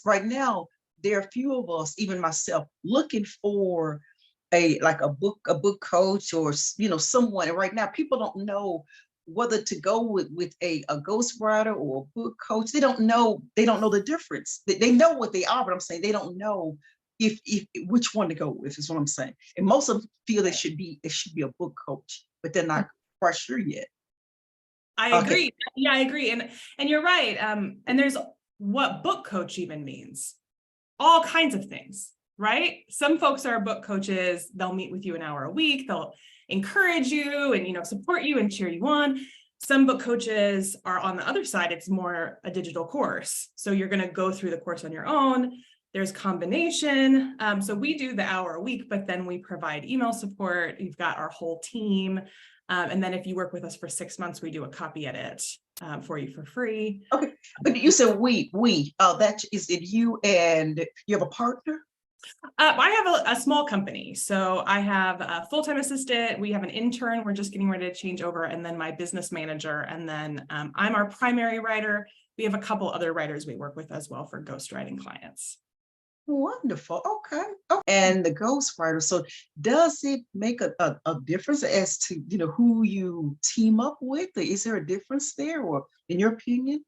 Right now, there are a few of us, even myself, looking for a book coach, or someone. And right now, people don't know whether to go with a ghostwriter or a book coach. They don't know the difference. They know what they are, but I'm saying they don't know if which one to go with, is what I'm saying. And most of them feel it should be a book coach, but they're not quite sure yet. I agree. Yeah, I agree. And you're right. And there's what book coach even means. All kinds of things, right? Some folks are book coaches. They'll meet with you an hour a week. They'll encourage you and, support you and cheer you on. Some book coaches are on the other side. It's more a digital course. So you're going to go through the course on your own. There's combination. So we do the hour a week, but then we provide email support. You've got our whole team. And then if you work with us for 6 months, we do a copy edit for you for free. Okay, but you said we. That is it. You and you have a partner? I have a small company. So I have a full-time assistant. We have an intern. We're just getting ready to change over. And then my business manager. And then I'm our primary writer. We have a couple other writers we work with as well for ghostwriting clients. Wonderful. Okay. Oh, and the ghostwriter. So does it make a difference as to who you team up with? Is there a difference there, or in your opinion,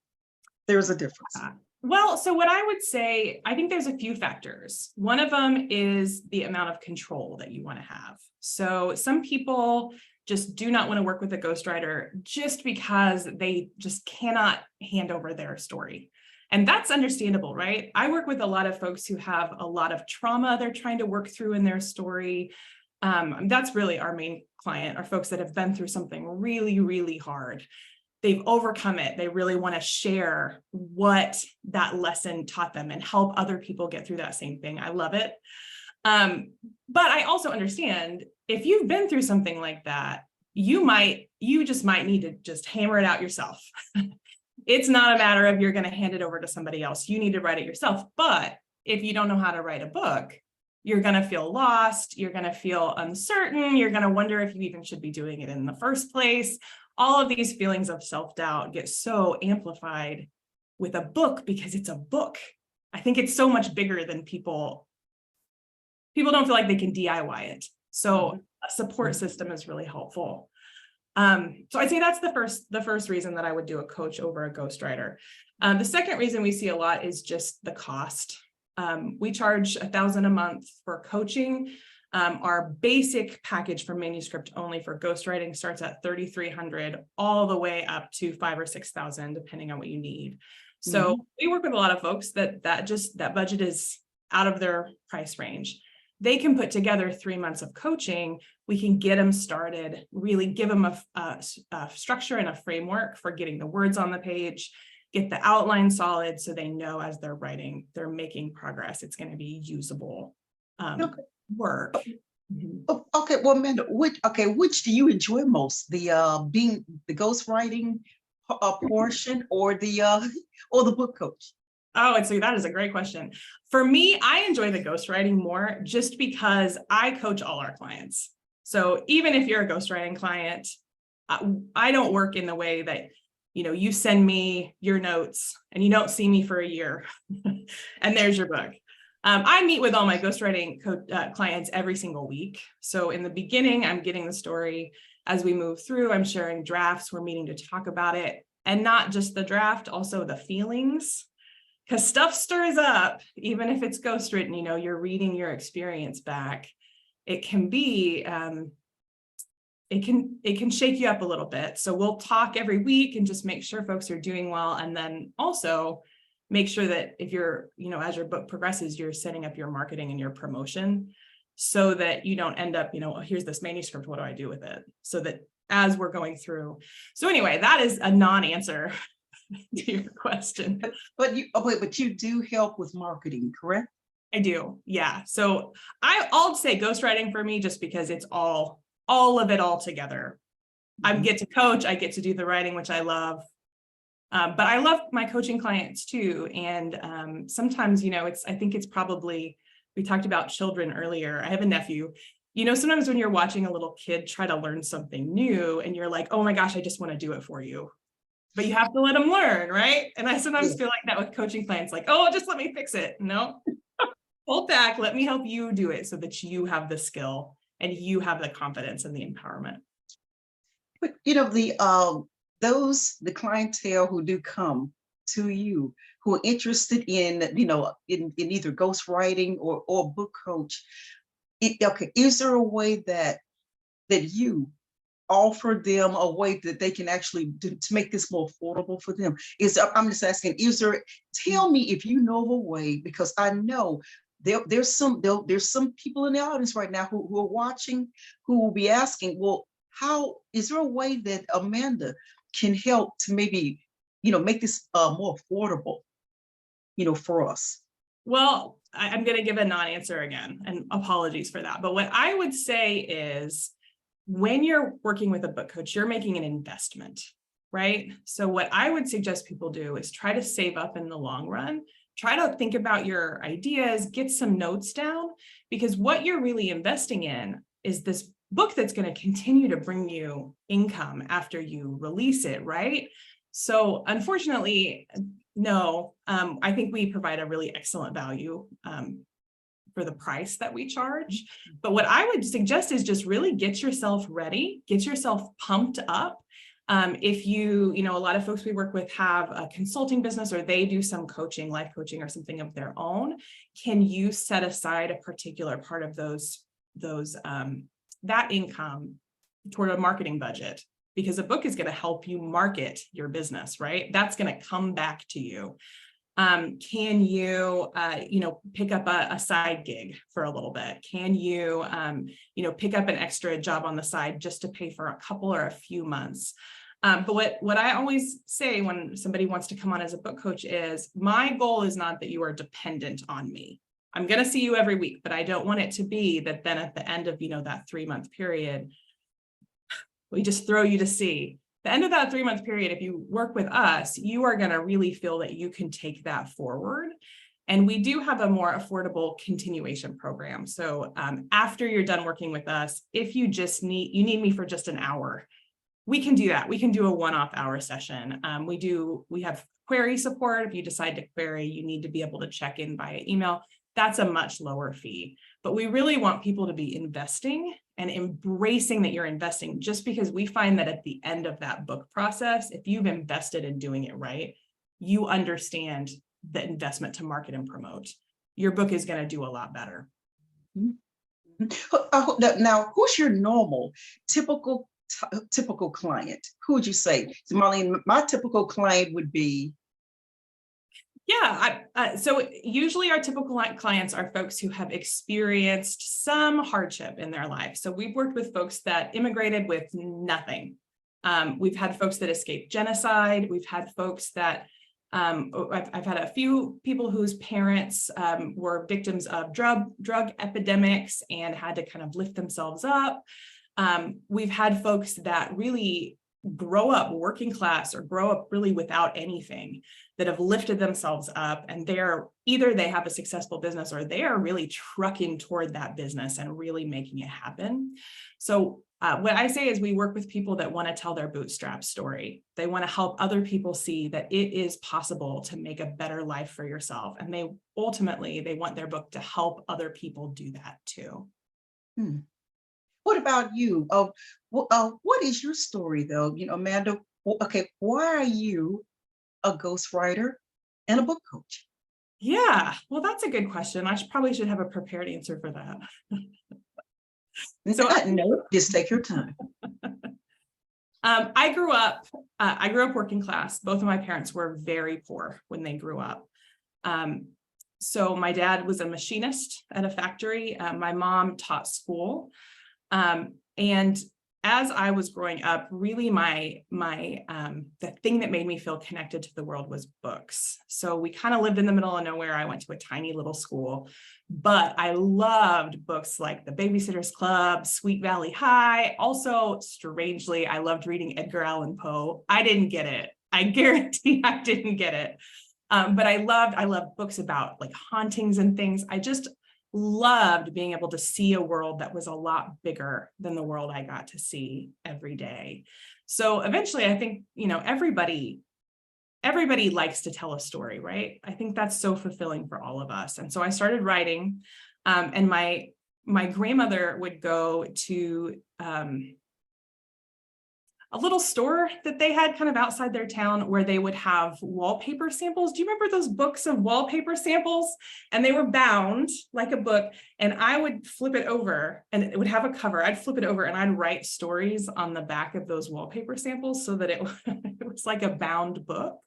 there's a difference? Well, so what I would say, I think there's a few factors. One of them is the amount of control that you want to have. So some people just do not want to work with a ghostwriter just because they just cannot hand over their story. And that's understandable, right? I work with a lot of folks who have a lot of trauma they're trying to work through in their story. That's really our main client, are folks that have been through something really, really hard. They've overcome it. They really want to share what that lesson taught them and help other people get through that same thing. I love it. But I also understand if you've been through something like that, you just might need to just hammer it out yourself. It's not a matter of you're going to hand it over to somebody else. You need to write it yourself. But if you don't know how to write a book, you're going to feel lost. You're going to feel uncertain. You're going to wonder if you even should be doing it in the first place. All of these feelings of self-doubt get so amplified with a book because it's a book. I think it's so much bigger than people don't feel like they can DIY it. So a support system is really helpful. So I'd say that's the first reason that I would do a coach over a ghostwriter. The second reason we see a lot is just the cost. We charge $1,000 a month for coaching. Our basic package for manuscript only for ghostwriting starts at $3,300 all the way up to $5,000 or $6,000, depending on what you need. So we work with a lot of folks that budget is out of their price range. They can put together 3 months of coaching. We can get them started, really give them a structure and a framework for getting the words on the page, get the outline solid so they know as they're writing, they're making progress. It's going to be usable work. Okay, well, Amanda, which do you enjoy most? Being the ghostwriting portion, or the book coach? Oh, so that is a great question. For me, I enjoy the ghostwriting more just because I coach all our clients. So even if you're a ghostwriting client, I don't work in the way that, you send me your notes and you don't see me for a year and there's your book. I meet with all my ghostwriting clients every single week. So in the beginning, I'm getting the story. As we move through, I'm sharing drafts. We're meeting to talk about it, and not just the draft, also the feelings. Because stuff stirs up, even if it's ghostwritten, you're reading your experience back. It can be, it can shake you up a little bit. So we'll talk every week and just make sure folks are doing well. And then also make sure that if you're, as your book progresses, you're setting up your marketing and your promotion so that you don't end up, oh, here's this manuscript, what do I do with it? So that as we're going through. So anyway, that is a non-answer to your question. But you do help with marketing, correct? I do, yeah. So I'll say ghostwriting for me just because it's all of it all together. I get to coach, I get to do the writing, which I love. But I love my coaching clients too. And sometimes, I think it's probably, we talked about children earlier. I have a nephew. Sometimes when you're watching a little kid try to learn something new and you're like, oh my gosh, I just want to do it for you. but you have to let them learn, right? And I sometimes Yeah. feel like that with coaching clients, like, oh, just let me fix it. No, hold back, let me help you do it so that you have the skill and you have the confidence and the empowerment. But the clientele who do come to you, who are interested in, in either ghostwriting or book coach, okay, is there a way that you offer them a way that they can actually do, to make this more affordable for them? I'm just asking, tell me if you know of a way, because I know there's some people in the audience right now who are watching, who will be asking, well, how is there a way that Amanda can help to maybe, make this more affordable, for us? Well, I'm going to give a non-answer again, and apologies for that. But what I would say is, when you're working with a book coach, you're making an investment, right? So what I would suggest people do is try to save up in the long run. Try to think about your ideas, get some notes down, because what you're really investing in is this book that's going to continue to bring you income after you release it, right? So unfortunately, no, I think we provide a really excellent value for the price that we charge. But what I would suggest is just really get yourself ready, get yourself pumped up. If a lot of folks we work with have a consulting business, or they do some coaching, life coaching or something of their own, can you set aside a particular part of that income toward a marketing budget? Because a book is going to help you market your business, right? That's going to come back to you. Can you, pick up a side gig for a little bit? Can you, pick up an extra job on the side just to pay for a couple or a few months? But what I always say when somebody wants to come on as a book coach is, my goal is not that you are dependent on me. I'm going to see you every week, but I don't want it to be that then at the end of, that 3-month period, we just throw you to sea. The end of that 3-month period, if you work with us, you are going to really feel that you can take that forward. And we do have a more affordable continuation program. So after you're done working with us, if you need me for just an hour, we can do that. We can do a one-off hour session. We have query support. If you decide to query, you need to be able to check in via email. That's a much lower fee. But we really want people to be investing and embracing that you're investing, just because we find that at the end of that book process, if you've invested in doing it right, you understand the investment to market and promote. Your book is going to do a lot better. Now, who's your normal, typical client? Who would you say? So Marlene, my typical client would be. Yeah, so usually our typical clients are folks who have experienced some hardship in their life. So we've worked with folks that immigrated with nothing. We've had folks that escaped genocide. We've had folks that, I've had a few people whose parents were victims of drug epidemics and had to kind of lift themselves up. We've had folks that really grow up working class or grow up really without anything, that have lifted themselves up, and they have a successful business, or they are really trucking toward that business and really making it happen. So what I say is, we work with people that want to tell their bootstrap story. They want to help other people see that it is possible to make a better life for yourself. And they want their book to help other people do that too. What about you? What is your story though? Amanda, okay, why are you a ghostwriter and a book coach? Yeah, well, that's a good question. I probably should have a prepared answer for that. So no, just take your time. I grew up working class. Both of my parents were very poor when they grew up. So my dad was a machinist at a factory. My mom taught school. And as I was growing up, really the thing that made me feel connected to the world was books. So we kind of lived in the middle of nowhere. I went to a tiny little school, but I loved books like The Babysitter's Club, Sweet Valley High. Also, strangely, I loved reading Edgar Allan Poe. I didn't get it. I guarantee I didn't get it. But I loved books about like hauntings and things. I just loved being able to see a world that was a lot bigger than the world I got to see every day. So eventually, I think, everybody everybody likes to tell a story, right? I think that's so fulfilling for all of us. And so I started writing, and my grandmother would go to a little store that they had kind of outside their town where they would have wallpaper samples. Do you remember those books of wallpaper samples? And they were bound like a book, and I would flip it over and it would have a cover. I'd flip it over and I'd write stories on the back of those wallpaper samples so that it was like a bound book.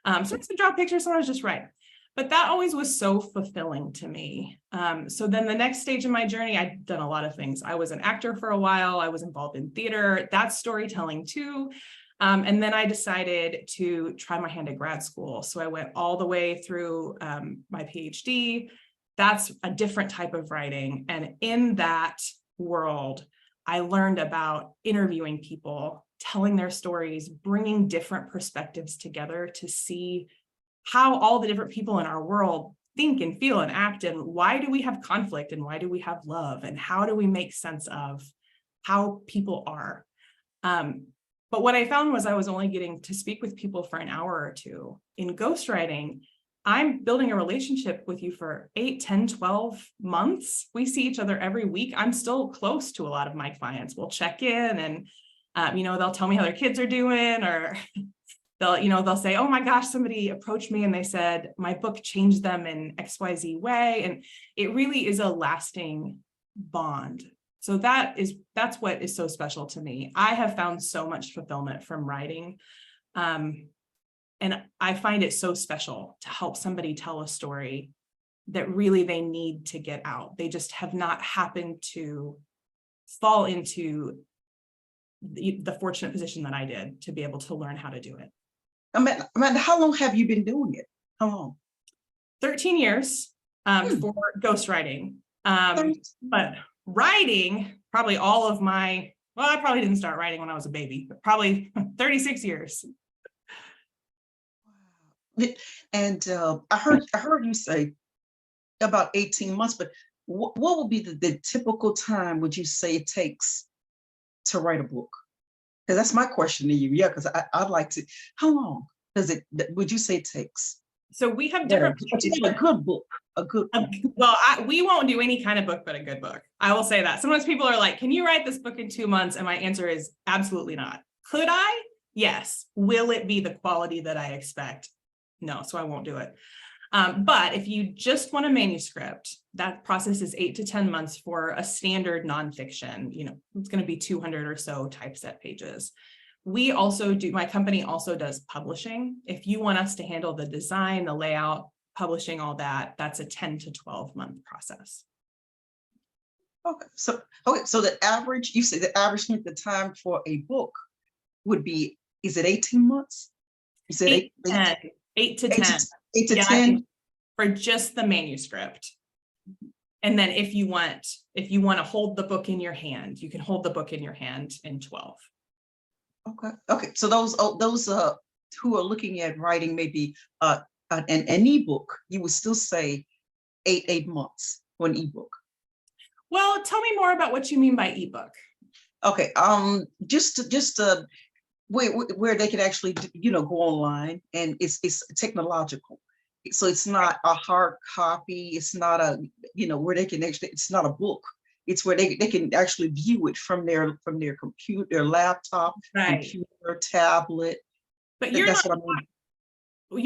Sometimes I draw pictures, sometimes just write. But that always was so fulfilling to me. So then the next stage in my journey, I'd done a lot of things. I was an actor for a while. I was involved in theater. That's storytelling too. And then I decided to try my hand at grad school. So I went all the way through my PhD. That's a different type of writing. And in that world, I learned about interviewing people, telling their stories, bringing different perspectives together to see how all the different people in our world think and feel and act, and why do we have conflict and why do we have love, and how do we make sense of how people are. But what I found was I was only getting to speak with people for an hour or two. In ghostwriting, I'm building a relationship with you for 8, 10, 12 months. We see each other every week. I'm still close to a lot of my clients. We'll check in and, they'll tell me how their kids are doing, or they'll say, oh my gosh, somebody approached me and they said my book changed them in XYZ way. And it really is a lasting bond. So that's what is so special to me. I have found so much fulfillment from writing. And I find it so special to help somebody tell a story that really they need to get out. They just have not happened to fall into the fortunate position that I did to be able to learn how to do it. Amanda, how long have you been doing it? How long? 13 years for ghostwriting. But writing, probably all of I probably didn't start writing when I was a baby, but probably 36 years. Wow. And I heard you say about 18 months, but what would be the typical time would you say it takes to write a book? Because that's my question to you. Yeah, because I'd like to. How long would you say it takes? So we have different. A good book. A good. Well, we won't do any kind of book but a good book. I will say that. Sometimes people are like, "Can you write this book in 2 months?" And my answer is absolutely not. Could I? Yes. Will it be the quality that I expect? No. So I won't do it. But if you just want a manuscript, that process is 8 to 10 months for a standard nonfiction. It's going to be 200 or so typeset pages. We also do, my company also does publishing. If you want us to handle the design, the layout, publishing, all that, that's a 10 to 12 month process. Okay. So the average, you say the average length of time for a book would be, is it 18 months? You said 8 to 10. 8 to 10 for just the manuscript. And then if you want to hold the book in your hand, you can hold the book in your hand in 12. Okay. So those who are looking at writing maybe an ebook, you would still say 8 months for an ebook. Well, tell me more about what you mean by ebook. Okay. Just where they can actually go online, and it's technological. So it's not a hard copy. It's not where they can actually, it's not a book. It's where they can actually view it from their computer, their laptop, right. Computer, tablet. But you're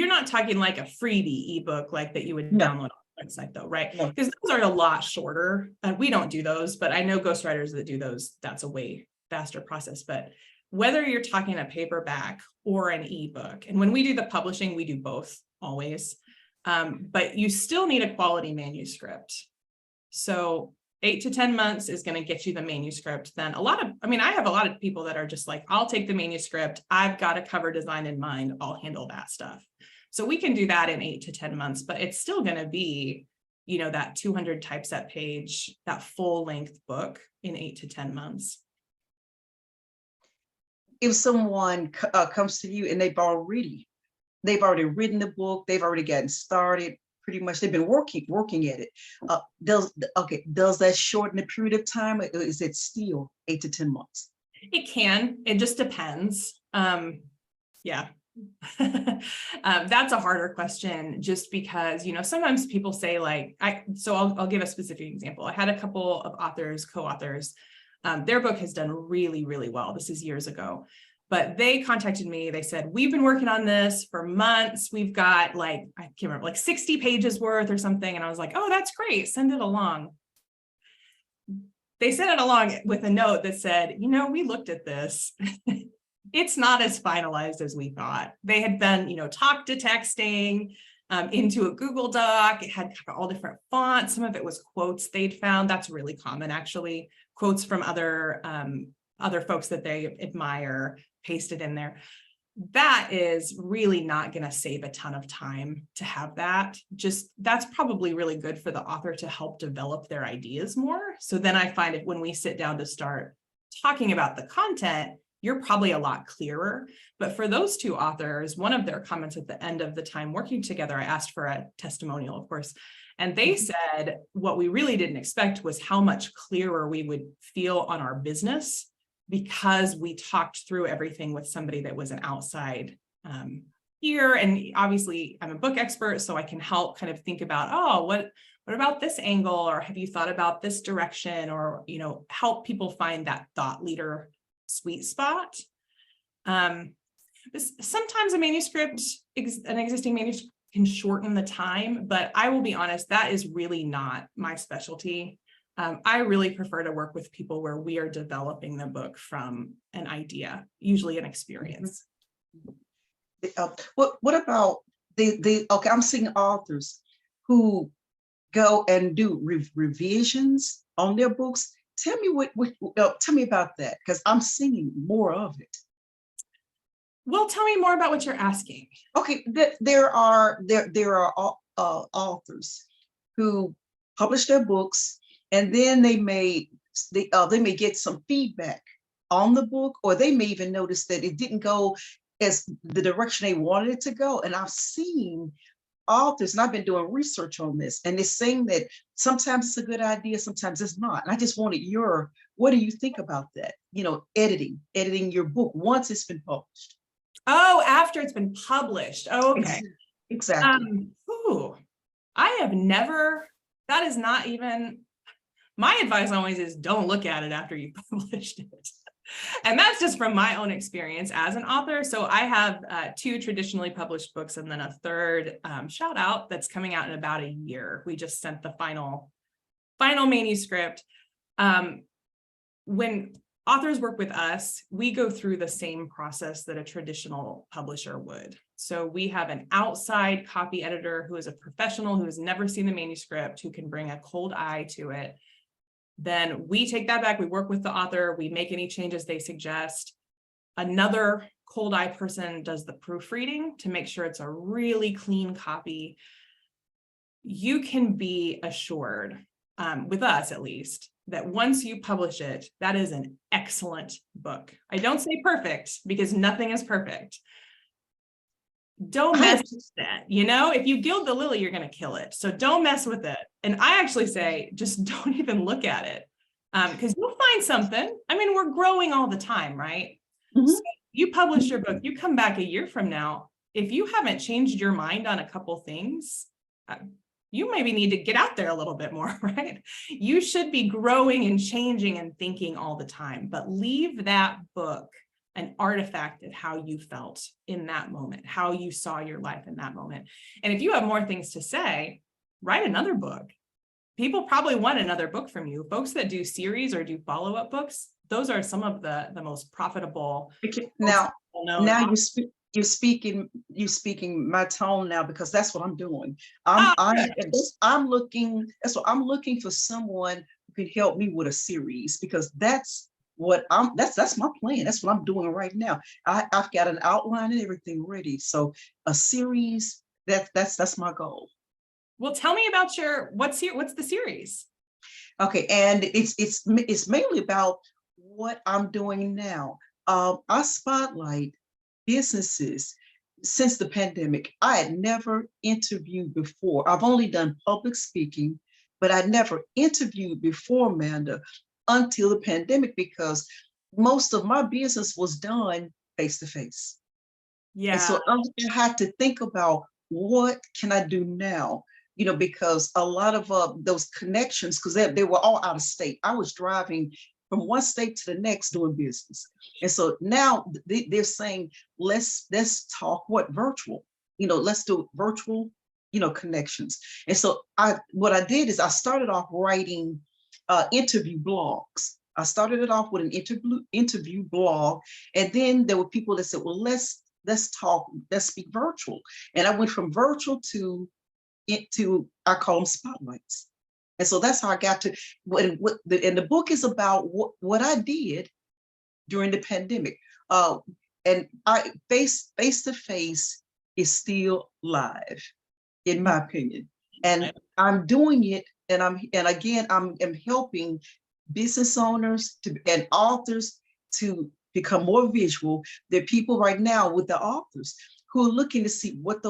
not talking like a freebie ebook like that you would download on the website though, right? Because those are a lot shorter. We don't do those, but I know ghostwriters that do those. That's a way faster process. But whether you're talking a paperback or an ebook, and when we do the publishing, we do both always. But you still need a quality manuscript. So 8 to 10 months is going to get you the manuscript. Then I have a lot of people that are just like, I'll take the manuscript. I've got a cover design in mind. I'll handle that stuff. So we can do that in 8 to 10 months, but it's still going to be, that 200 typeset page, that full length book in 8 to 10 months. If someone comes to you and they've already written the book, they've already gotten started, pretty much they've been working at it. Does that shorten the period of time, or is it still 8 to 10 months? It can. It just depends. Yeah. That's a harder question just because, sometimes people say like, I'll give a specific example. I had a couple of authors, co-authors, their book has done really, really well. This is years ago, but they contacted me. They said, we've been working on this for months. We've got I can't remember, 60 pages worth or something. And I was like, oh, that's great. Send it along. They sent it along with a note that said, we looked at this. It's not as finalized as we thought. They had done, talk to texting into a Google Doc. It had all different fonts. Some of it was quotes they'd found. That's really common, actually. Quotes from other folks that they admire pasted in there. That is really not going to save a ton of time to have that. That's probably really good for the author to help develop their ideas more. So then I find it when we sit down to start talking about the content, you're probably a lot clearer. But for those two authors, one of their comments at the end of the time working together, I asked for a testimonial, of course, and they said what we really didn't expect was how much clearer we would feel on our business because we talked through everything with somebody that was an outside ear. And obviously I'm a book expert, so I can help kind of think about, oh, what about this angle? Or have you thought about this direction? Or, help people find that thought leader sweet spot. Sometimes an existing manuscript can shorten the time, but I will be honest, that is really not my specialty. I really prefer to work with people where we are developing the book from an idea, usually an experience. What about okay, I'm seeing authors who go and do revisions on their books. Tell me tell me about that, because I'm seeing more of it. Well, tell me more about what you're asking. Okay, there are authors who publish their books, and then they may get some feedback on the book, or they may even notice that it didn't go as the direction they wanted it to go. And I've seen authors, and I've been doing research on this, and it's saying that sometimes it's a good idea, sometimes it's not. And I just wanted what do you think about that? Editing your book once it's been published. Oh, after it's been published. Oh, okay. Exactly. I have never, that is not even, my advice always is don't look at it after you published it. And that's just from my own experience as an author. So I have 2 traditionally published books and then a third shout out that's coming out in about a year. We just sent the final manuscript. When authors work with us, we go through the same process that a traditional publisher would. So we have an outside copy editor who is a professional who has never seen the manuscript, who can bring a cold eye to it. Then we take that back, we work with the author, we make any changes they suggest. Another cold eye person does the proofreading to make sure it's a really clean copy. You can be assured, with us at least, that once you publish it, that is an excellent book. I don't say perfect because nothing is perfect. Don't mess with that. If you gild the lily, you're going to kill it. So don't mess with it. And I actually say, just don't even look at it because you'll find something. I mean, we're growing all the time, right? Mm-hmm. So you publish your book, you come back a year from now. If you haven't changed your mind on a couple things, you maybe need to get out there a little bit more, right? You should be growing and changing and thinking all the time, but leave that book an artifact of how you felt in that moment, how you saw your life in that moment. And if you have more things to say, write another book. People probably want another book from you. Folks that do series or do follow-up books, those are some of the most profitable. Now you're speaking my tone now, because that's what I'm doing. I'm looking for someone who can help me with a series, because that's my plan. That's what I'm doing right now. I've got an outline and everything ready. So a series, that's my goal. Well, tell me about what's the series? Okay, and it's mainly about what I'm doing now. I spotlight businesses. Since the pandemic, I had never interviewed before. I've only done public speaking, but I never interviewed before, Amanda, until the pandemic, because most of my business was done face to face. And Yeah. so I had to think about what can I do now? Because a lot of those connections, because they were all out of state. I was driving from one state to the next doing business. And so now they're saying, let's talk virtual, let's do virtual, connections. And so what I did is I started off writing interview blogs. I started it off with an interview blog, and then there were people that said, "Well, let's talk, let's speak virtual." And I went from virtual to I call them spotlights. And so that's how I got to and the book is about what I did during the pandemic. And I face to face is still live, in my opinion. And I'm doing it, and I'm helping business owners and authors to become more visual. There are people right now with the authors who are looking to see what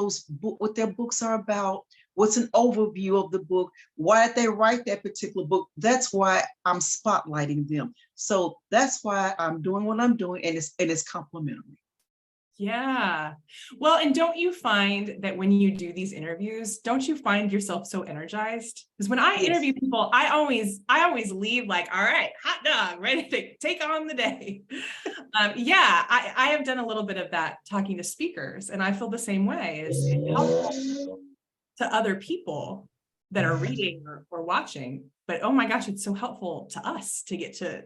their books are about, what's an overview of the book, why did they write that particular book. That's why I'm spotlighting them. So that's why I'm doing what I'm doing, and it's complimentary. Yeah. Well, and don't you find that when you do these interviews, don't you find yourself so energized? Because when I Yes. interview people, I always leave like, all right, hot dog, ready to take on the day. Yeah, I have done a little bit of that talking to speakers, and I feel the same way. It's helpful to other people that are reading or watching. But oh my gosh, it's so helpful to us to get to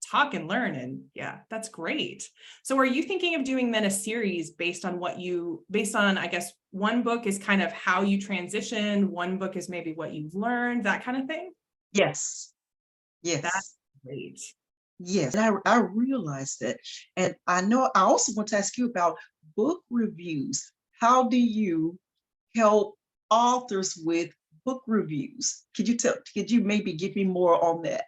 talk and learn. And yeah, that's great. So are you thinking of doing then a series based on I guess one book is kind of how you transitioned, one book is maybe what you've learned, that kind of thing? Yes. That's Yes. great. Yes. And I realized that. And I also want to ask you about book reviews. How do you help authors with book reviews? Could you maybe give me more on that?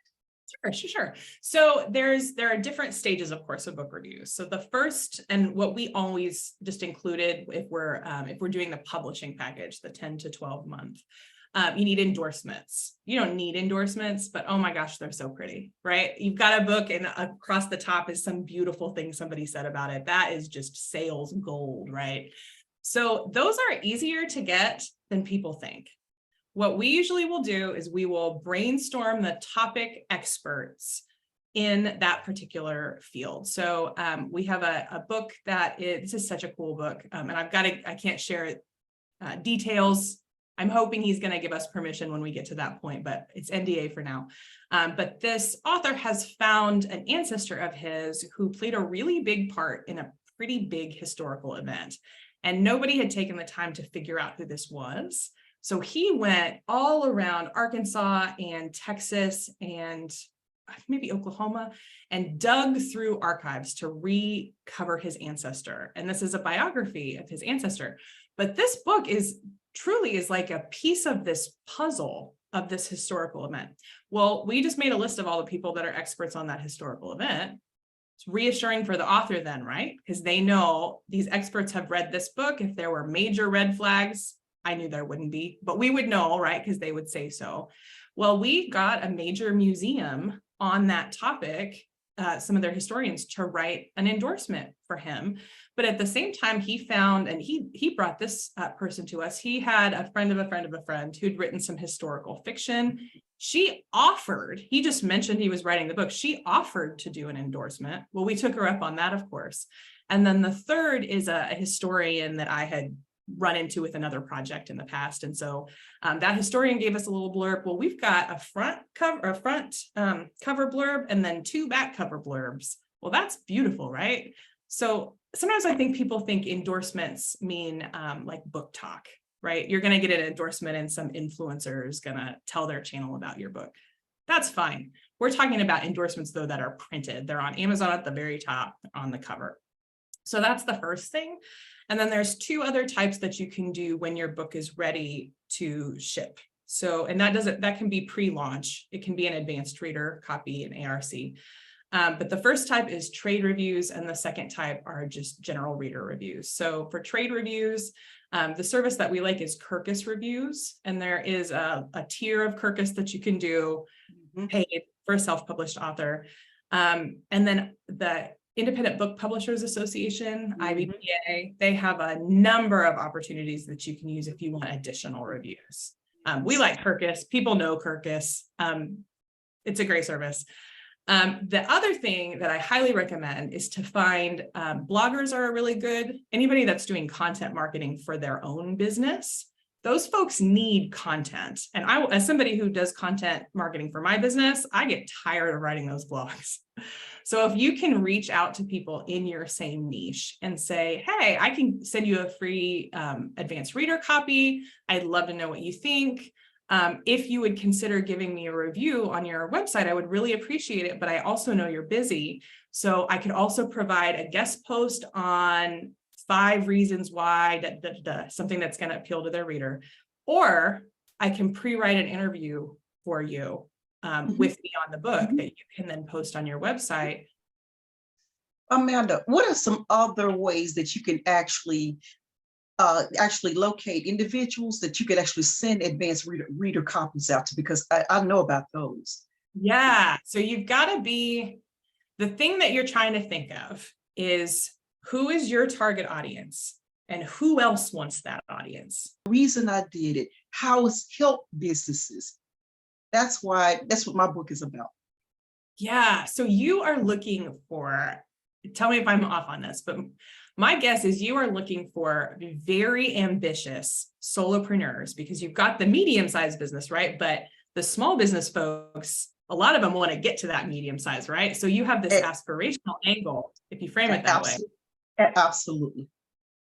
Sure. So there are different stages, of course, of book reviews. So the first, and what we always just included if we're doing the publishing package, the 10 to 12 month, you need endorsements. You don't need endorsements, but oh my gosh, they're so pretty, right? You've got a book and across the top is some beautiful thing somebody said about it. That is just sales gold, right? So those are easier to get than people think. What we usually will do is we will brainstorm the topic experts in that particular field. So we have a book this is such a cool book, and I can't share details. I'm hoping he's going to give us permission when we get to that point, but it's NDA for now. But this author has found an ancestor of his who played a really big part in a pretty big historical event, and nobody had taken the time to figure out who this was. So he went all around Arkansas and Texas and maybe Oklahoma and dug through archives to recover his ancestor. And this is a biography of his ancestor. But this book truly is like a piece of this puzzle of this historical event. Well, we just made a list of all the people that are experts on that historical event. It's reassuring for the author then, right? Because they know these experts have read this book. If there were major red flags, I knew there wouldn't be, but we would know, right? Because they would say so. Well, we got a major museum on that topic, some of their historians, to write an endorsement for him. But at the same time, he found, and he brought this person to us. He had a friend of a friend of a friend who'd written some historical fiction. He just mentioned he was writing the book. She offered to do an endorsement. Well, we took her up on that, of course. And then the third is a historian that I had run into with another project in the past. And so that historian gave us a little blurb. Well, we've got a front cover blurb and then 2 back cover blurbs. Well, that's beautiful, right? So sometimes I think people think endorsements mean like book talk, right? You're going to get an endorsement and some influencer is going to tell their channel about your book. That's fine. We're talking about endorsements, though, that are printed. They're on Amazon at the very top on the cover. So that's the first thing. And then there's 2 other types that you can do when your book is ready to ship. So, and that can be pre-launch. It can be an advanced reader copy, an ARC. But the first type is trade reviews, and the second type are just general reader reviews. So for trade reviews, the service that we like is Kirkus Reviews, and there is a tier of Kirkus that you can do paid for a self-published author. And then Independent Book Publishers Association, IBPA, they have a number of opportunities that you can use if you want additional reviews. We like Kirkus. People know Kirkus. It's a great service. The other thing that I highly recommend is to find bloggers are really good. Anybody that's doing content marketing for their own business, those folks need content. And I, as somebody who does content marketing for my business, I get tired of writing those blogs. So if you can reach out to people in your same niche and say, hey, I can send you a free advanced reader copy. I'd love to know what you think. If you would consider giving me a review on your website, I would really appreciate it. But I also know you're busy. So I could also provide a guest post on 5 reasons why, something that's going to appeal to their reader. Or I can pre-write an interview for you with me on the book that you can then post on your website. Amanda, what are some other ways that you can actually locate individuals that you could actually send advanced reader copies out to? Because I know about those. Yeah, so you've got to be, the thing that you're trying to think of is, who is your target audience and who else wants that audience? The reason I did it, how it's helped businesses. That's what my book is about. Yeah, so you are looking for, tell me if I'm off on this, but my guess is you are looking for very ambitious solopreneurs, because you've got the medium-sized business, right? But the small business folks, a lot of them want to get to that medium size, right? So you have this aspirational angle, if you frame it that way. Absolutely.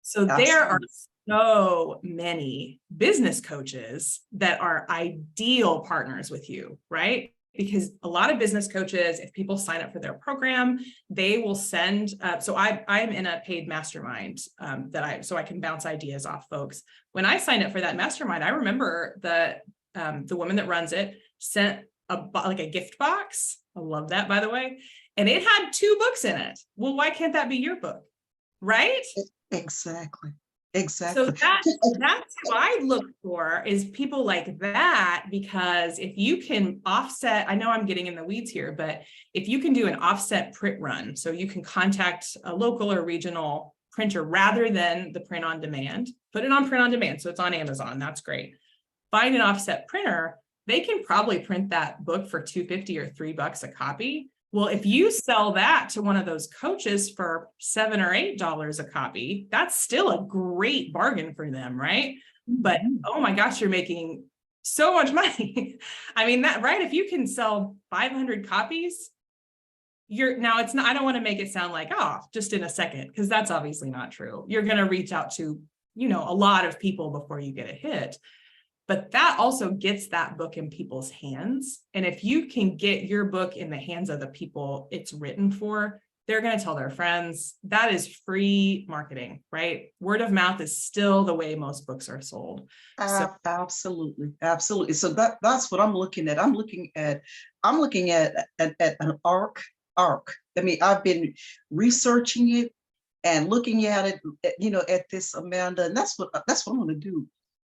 So there are so many business coaches that are ideal partners with you, right? Because a lot of business coaches, if people sign up for their program, they will send, so I'm in a paid mastermind so I can bounce ideas off folks. When I signed up for that mastermind, I remember the woman that runs it sent like a gift box. I love that, by the way. And it had 2 books in it. Well, why can't that be your book? Right? Exactly. So that's who I look for, is people like that, because if you can offset, I know I'm getting in the weeds here, but if you can do an offset print run, so you can contact a local or regional printer rather than the print on demand, put it on print on demand. So it's on Amazon. That's great. Find an offset printer. They can probably print that book for $2.50 or $3 a copy. Well, if you sell that to one of those coaches for $7 or $8 a copy, that's still a great bargain for them, right? But oh my gosh, you're making so much money. I mean, that, right? If you can sell 500 copies, now it's not, I don't want to make it sound like, oh, just in a second, because that's obviously not true. You're going to reach out to, a lot of people before you get a hit. But that also gets that book in people's hands. And if you can get your book in the hands of the people it's written for, they're going to tell their friends. That is free marketing, right? Word of mouth is still the way most books are sold. Absolutely. Absolutely. So that's what I'm looking at. I'm looking at an arc. I mean, I've been researching it and looking at it, at this, Amanda, and that's what I'm going to do.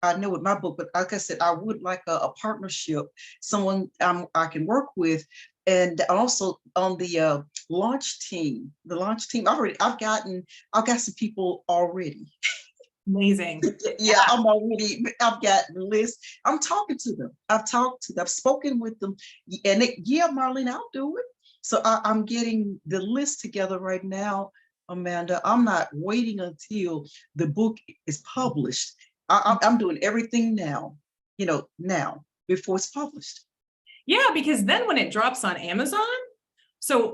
I know with my book, but like I said, I would like a partnership, someone I can work with, and also on the launch team. I've got some people already. Amazing. Yeah, I've got the list. I'm talking to them. I've spoken with them, and Marlene, I'll do it. So I'm getting the list together right now, Amanda. I'm not waiting until the book is published. I'm doing everything now, before it's published. Yeah, because then when it drops on Amazon,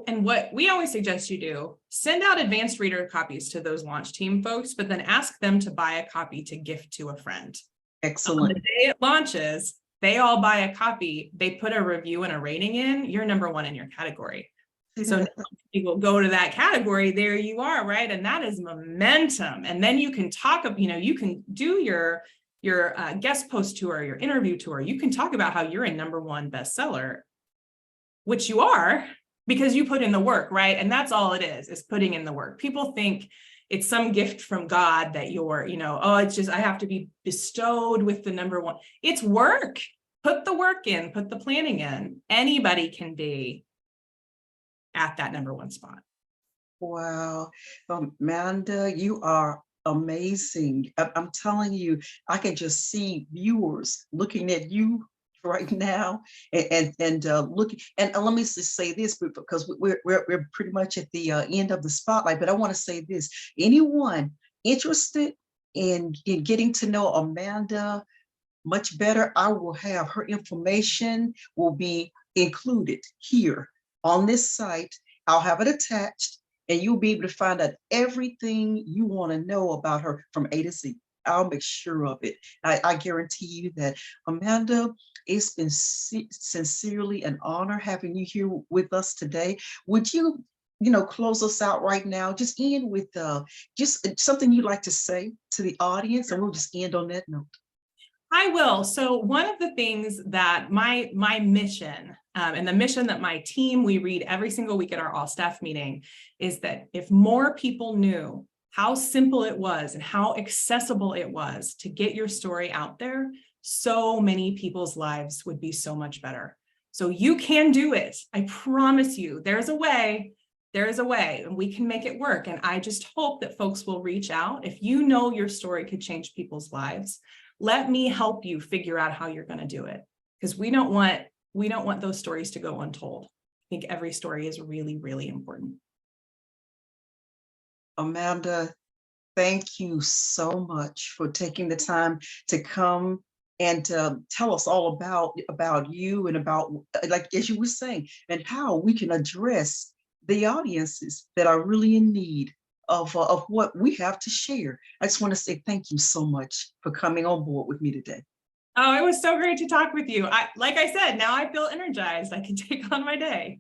and what we always suggest you do, send out advanced reader copies to those launch team folks, but then ask them to buy a copy to gift to a friend. Excellent. On the day it launches, they all buy a copy, they put a review and a rating in, you're number 1 in your category. So people go to that category, there you are, right? And that is momentum. And then you can talk, you can do your guest post tour, your interview tour. You can talk about how you're a number 1 bestseller, which you are, because you put in the work, right? And that's all it is putting in the work. People think it's some gift from God that you're, it's just, I have to be bestowed with the number 1. It's work. Put the work in, put the planning in. Anybody can be at that number 1 spot. Wow. Amanda, you are amazing. I'm telling you, I can just see viewers looking at you right now and looking. And let me just say this because we're pretty much at the end of the spotlight, but I want to say this. Anyone interested in getting to know Amanda much better, I will have her information will be included here on this site. I'll have it attached and you'll be able to find out everything you want to know about her from A to Z. I'll make sure of it. I guarantee you that, Amanda, it's been sincerely an honor having you here with us today. Would you, close us out right now? Just end with just something you'd like to say to the audience, and we'll just end on that note. I will. So one of the things that my mission and the mission that my team, we read every single week at our all staff meeting, is that if more people knew how simple it was and how accessible it was to get your story out there, so many people's lives would be so much better. So you can do it. I promise you, there's a way. There is a way, and we can make it work. And I just hope that folks will reach out. If you know your story could change people's lives, let me help you figure out how you're going to do it, because we don't want those stories to go untold. I think every story is really, really important. Amanda, thank you so much for taking the time to come and tell us all about you and about, like as you were saying, and how we can address the audiences that are really in need of what we have to share. I just want to say thank you so much for coming on board with me today. Oh, it was so great to talk with you. Like I said, now I feel energized. I can take on my day.